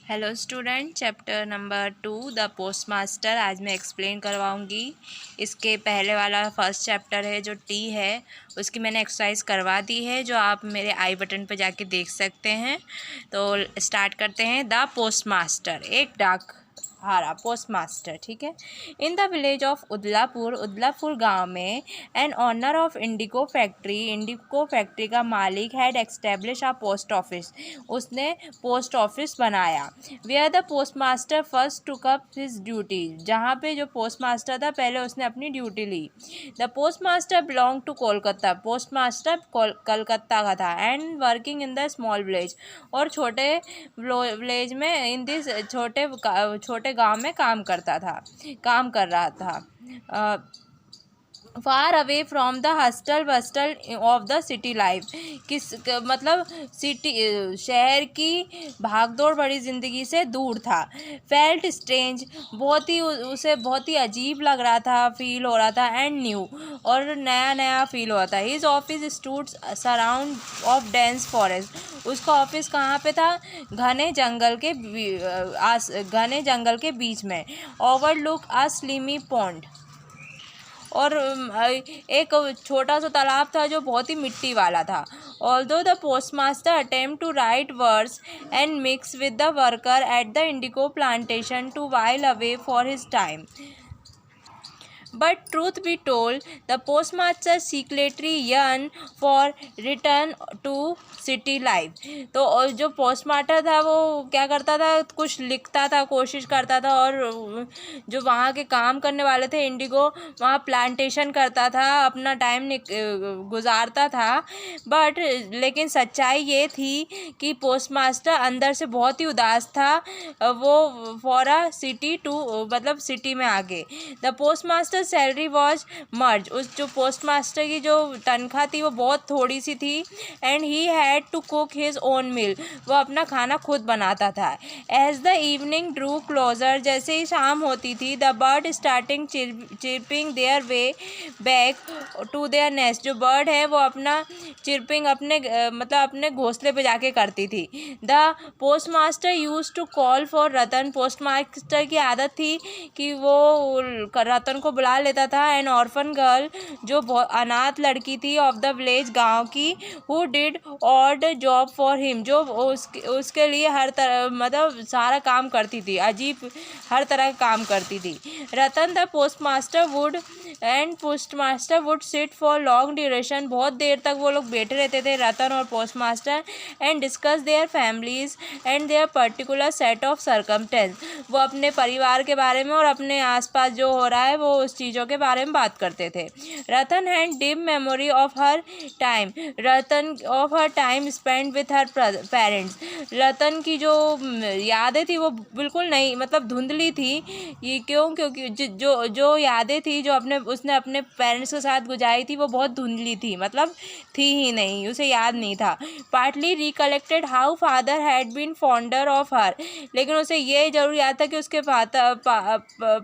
Hello student, chapter number 2 the postmaster आज मैं explain करवाऊंगी। इसके पहले वाला फर्स्ट चैप्टर है जो टी है, उसकी मैंने एक्सरसाइज करवा दी है जो आप मेरे आई बटन पर जाके देख सकते हैं। तो स्टार्ट करते हैं। द पोस्टमास्टर, एक डाक हारा पोस्टमास्टर, ठीक है। In the village of Udalapur गांव में an owner of indigo factory का मालिक had establish a post office, उसने पोस्ट ऑफिस बनाया। Where the postmaster first took up his duty, जहाँ पे जो पोस्टमास्टर था पहले उसने अपनी ड्यूटी ली। The postmaster belong to Kolkata, postmaster Calcutta का था। And working in the small village, और छोटे विलेज में इन दिस छोटे गांव में काम कर रहा था। Far away from the hustle bustle of the city life, मतलब शहर की भागदौड़ भरी ज़िंदगी से दूर था। फेल्ट स्ट्रेंज, उसे बहुत ही अजीब लग रहा था, फील हो रहा था। एंड न्यू, और नया नया फील हो रहा था। His office stood surround of dense forest, उसका ऑफिस कहाँ पे था? घने जंगल के बीच में। ओवरलुक अ स्लिमी पॉन्ड, और एक छोटा सा तालाब था जो बहुत ही मिट्टी वाला था। Although the postmaster attempt to write words and mix with the worker at the indigo plantation to while away for his time, but truth be told the postmaster secretly yearn for return to city life. तो जो postmaster था वो क्या करता था? कुछ लिखता था, कोशिश करता था, और जो वहाँ के काम करने वाले थे इंडिगो, वहाँ प्लांटेशन करता था, अपना टाइम गुजारता था। बट लेकिन सच्चाई ये थी कि पोस्टमास्टर अंदर से बहुत ही उदास था। वो फॉर अ सिटी टू, मतलब सिटी में आके। द पोस्टमास्टर सैलरी वॉज मर्ज, उस जो पोस्टमास्टर की जो तनख्वाह थी वो बहुत थोड़ी सी थी। And he had to cook his own meal, वो अपना खाना खुद बनाता था। As the evening drew closer, जैसे ही शाम होती थी, the bird starting chirping their way back to their nest, जो बर्ड है वो अपना चिरपिंग मतलब अपने घोंसले पे जाके करती थी। The postmaster use to call for Ratan, postmaster की आदत थी कि वो रतन को बुला लेता था। एन ऑर्फन गर्ल, जो अनाथ लड़की थी ऑफ द विलेज, गांव की, who did odd job for him, जो उसके लिए हर तरह मतलब सारा काम करती थी, अजीब हर तरह का काम करती थी। Ratan the postmaster would sit for long duration, बहुत देर तक वो लोग बैठे रहते थे रतन और postmaster. And discuss their families and there particular set of circumstance, वो अपने परिवार के बारे में और अपने आसपास जो हो रहा है वो उस चीज़ों के बारे में बात करते थे। Ratan had dim memory of her time spend with her parents, Ratan की जो यादें थी वो बिल्कुल नहीं, मतलब धुंधली थी। ये क्यों? क्योंकि जो यादें थी जो उसने अपने पेरेंट्स के साथ गुजारी थी वो बहुत धुंधली थी, मतलब थी ही नहीं, उसे याद नहीं था। Partly recollected how father had been fonder of her, लेकिन उसे ये जरूर याद था कि उसके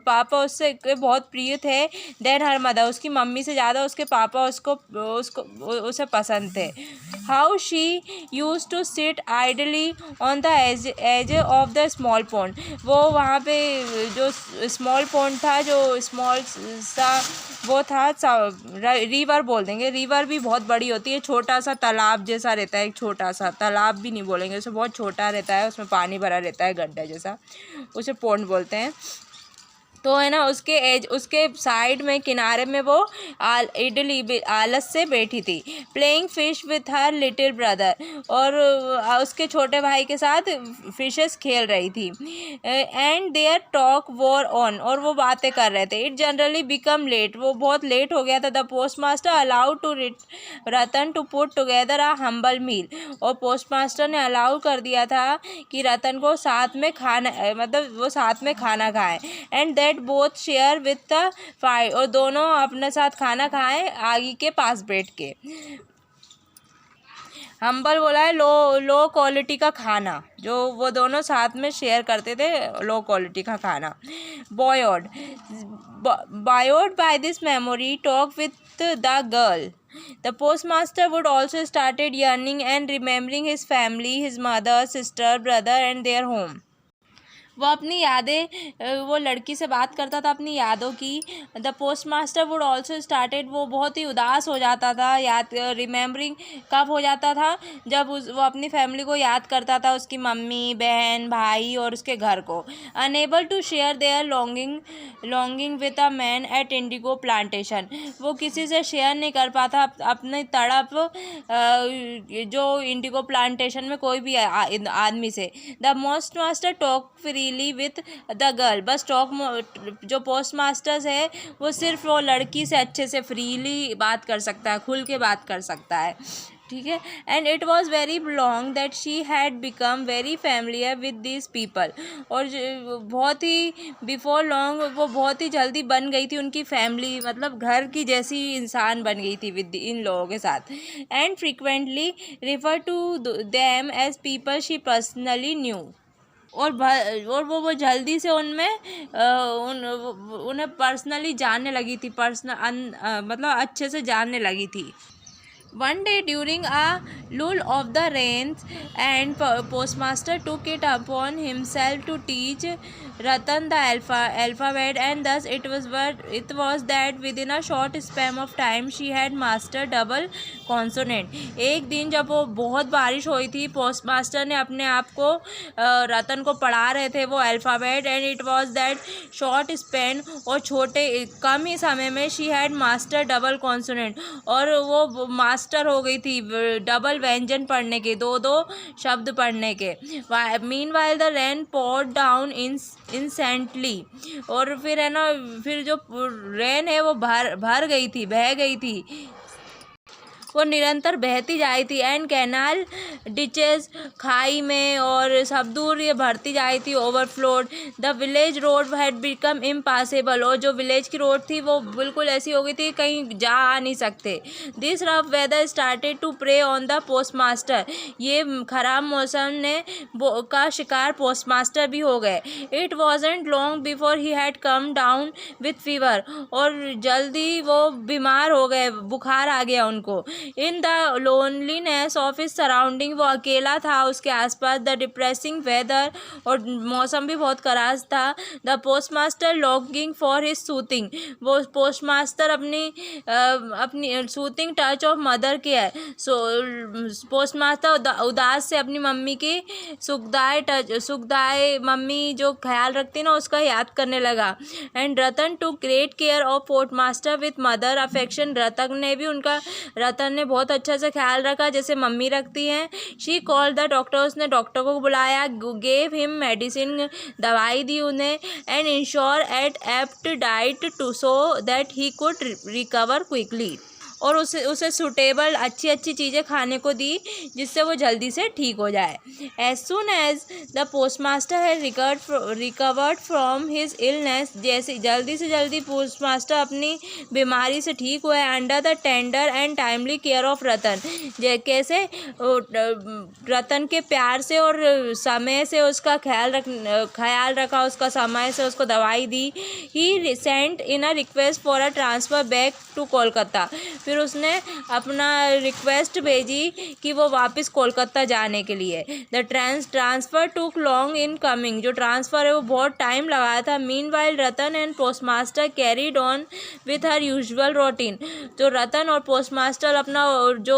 पापा उससे बहुत प्रिय थे। देन हर मदर, उसकी मम्मी से ज़्यादा उसके पापा उसे पसंद थे। How she use to sit idly on the edge of the small pond, वो वहाँ पे जो स्मॉल पॉन्ड था, जो स्मॉल सा वो था, रिवर बोल देंगे, रिवर भी बहुत बड़ी होती है, छोटा सा तालाब जैसा रहता है, एक छोटा सा तालाब भी नहीं बोलेंगे उसे, बहुत छोटा रहता है, उसमें पानी भरा रहता है गड्ढा जैसा, उसे पॉन्ड बोलते हैं। तो है ना, उसके साइड में किनारे में वो आलस से बैठी थी। Playing fish with her little brother, और उसके छोटे भाई के साथ फिशेस खेल रही थी। And their talk wore on, और वो बातें कर रहे थे। इट जनरली बिकम लेट, वो बहुत लेट हो गया था। The postmaster allowed to Ratan to put together a humble meal, और पोस्टमास्टर ने अलाउ कर दिया था कि रतन को साथ में खाना, मतलब वो साथ में खाना खाएं। And that both share with the fire, और दोनों अपने साथ खाना खाएं आगे के पास बैठ के। हम्बल बोला है लो क्वालिटी का खाना, जो वो दोनों साथ में शेयर करते थे, लो क्वालिटी का खाना। Buoyed by this memory talk with the girl, the postmaster would also started yearning and remembering his family, his mother, sister, brother and their home. वो अपनी यादें वो लड़की से बात करता था अपनी यादों की। The post master would also started, वो बहुत ही उदास हो जाता था, याद रिमेम्बरिंग कब हो जाता था, जब वो अपनी फैमिली को याद करता था, उसकी मम्मी, बहन, भाई और उसके घर को। Unable to share their longing with a man at indigo plantation, वो किसी से शेयर नहीं कर पाता अपनी तड़प जो इंडिगो प्लांटेशन में कोई भी आदमी से। The post master talk freely with the girl, बस जो पोस्ट मास्टर्स है वो सिर्फ वो लड़की से अच्छे से फ्रीली बात कर सकता है, खुल के बात कर सकता है, ठीक है। And it was very long that she had become very familiar with this people, और बहुत ही बिफोर लॉन्ग वो बहुत ही जल्दी बन गई थी उनकी फैमिली, मतलब घर की जैसी इंसान बन गई थी विद इन लोगों के साथ। And frequently refer to them as people she personally knew, और वो जल्दी से उन्हें पर्सनली जानने लगी थी, मतलब अच्छे से जानने लगी थी। One day during a lull of the rains, and postmaster took it upon himself to teach Ratan the alphabet, and thus it was that within a short span of time she had mastered double consonant. एक दिन जब वो बहुत बारिश हुई थी, post master ने अपने आप को रतन को पढ़ा रहे थे वो alphabet, and it was that short Spain, और कम ही समय में she head master double consonant, और वो मास्टर हो गई थी डबल व्यंजन पढ़ने के, दो शब्द पढ़ने के। Meanwhile the rain poured down incessantly, और फिर है ना, फिर जो रेन है वो भर गई थी, बह गई थी, वो निरंतर बहती जाई थी। एंड कैनाल डिचेस, खाई में और सब दूर ये भरती जाई थी, overflowed. The village road had become impossible, और जो विलेज की रोड थी वो बिल्कुल ऐसी हो गई थी कहीं जा आ नहीं सकते। This rough weather started to prey on the post master, ये खराब मौसम ने का शिकार पोस्ट मास्टर भी हो गए। It wasn't long before he had come down with fever, और जल्दी वो बीमार हो गए, बुखार आ गया उनको। In the loneliness of his surrounding, वो अकेला था उसके आसपास। द डिप्रेसिंग वेदर, और मौसम भी बहुत खराब था। The post master longing for his soothing, वो पोस्ट मास्टर अपनी सूथिंग टच ऑफ मदर के है, पोस्ट मास्टर उदास से अपनी मम्मी की सुखदाय मम्मी जो ख्याल रखती ना उसका याद करने लगा। And Ratan to great care of post master with mother affection, Ratan ने बहुत अच्छा से ख्याल रखा जैसे मम्मी रखती हैं। शी कॉल द डॉक्टर, उसने डॉक्टर को बुलाया। गेव हिम मेडिसिन, दवाई दी उन्हें। And ensure at apt diet too so that he could recover quickly, और उसे सूटेबल अच्छी चीज़ें खाने को दी जिससे वो जल्दी से ठीक हो जाए। As soon as the post master had recovered from his illness, जैसे जल्दी से जल्दी पोस्ट मास्टर अपनी बीमारी से ठीक हुए। Under the tender and timely care of Ratan, कैसे रतन के प्यार से और समय से उसका ख्याल रखा, उसका समय से उसको दवाई दी। He sent in a request for a transfer back to Kolkata, फिर उसने अपना रिक्वेस्ट भेजी कि वो वापस कोलकाता जाने के लिए। The transfer took long in coming, जो ट्रांसफ़र है वो बहुत टाइम लगाया था। Meanwhile Ratan and post master carried on with her usual routine, तो रतन और पोस्ट मास्टर अपना जो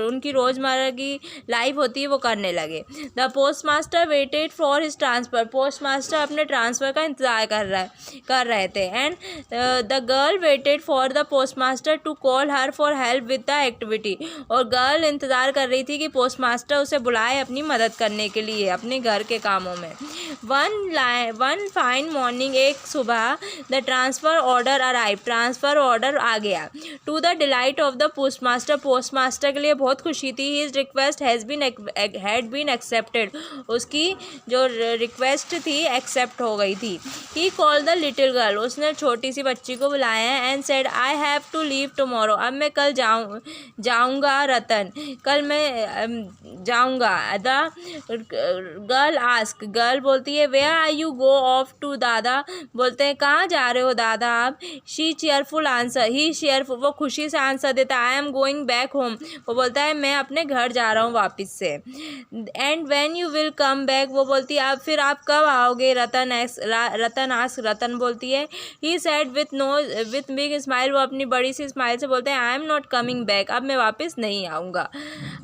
उनकी रोज़मर्रा की लाइफ होती है वो करने लगे। The post master waited for his transfer, postmaster अपने ट्रांसफ़र का इंतज़ार कर रहे थे। And the girl waited for the post master to call her for help with the activity, और गर्ल इंतज़ार कर रही थी कि पोस्ट मास्टर उसे बुलाए अपनी मदद करने के लिए अपने घर के कामों में। वन फाइन मॉर्निंग, एक सुबह, the transfer order arrive, transfer order आ गया। To the delight of the post master के लिए बहुत खुशी थी। His request had been accepted, उसकी जो रिक्वेस्ट थी एक्सेप्ट हो गई थी। He called the little girl, उसने छोटी सी बच्ची को बुलाया। And said I have to leave tomorrow, अब अब मैं कल जाऊँगा रतन, कल मैं जाऊँगा। द गर्ल आस्क, गर्ल बोलती है where are you go off to, दादा बोलते हैं कहाँ जा रहे हो दादा आप। She cheerful answer, he cheerful, वो खुशी से आंसर देता है I am going back home, वो बोलता है मैं अपने घर जा रहा हूँ वापस से। And when you will come back, वो बोलती है अब फिर आप कब आओगे। रतन आस्क, रतन बोलती है he said with big smile, वो अपनी बड़ी सी स्माइल से बोलते हैं I am not coming back, अब मैं वापस नहीं आऊँगा।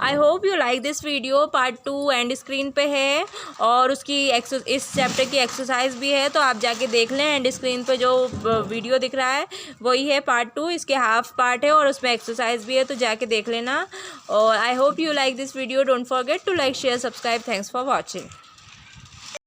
आई hope you like this video. Part 2 and screen पे है और उसकी इस चैप्टर की एक्सरसाइज भी है, तो आप जाके देख लें। एंड स्क्रीन पे जो वीडियो दिख रहा है वही है पार्ट 2, इसके हाफ पार्ट है और उसमें एक्सरसाइज भी है, तो जाके देख लेना। और I hope you like this video. Don't forget to like share subscribe. Thanks for watching.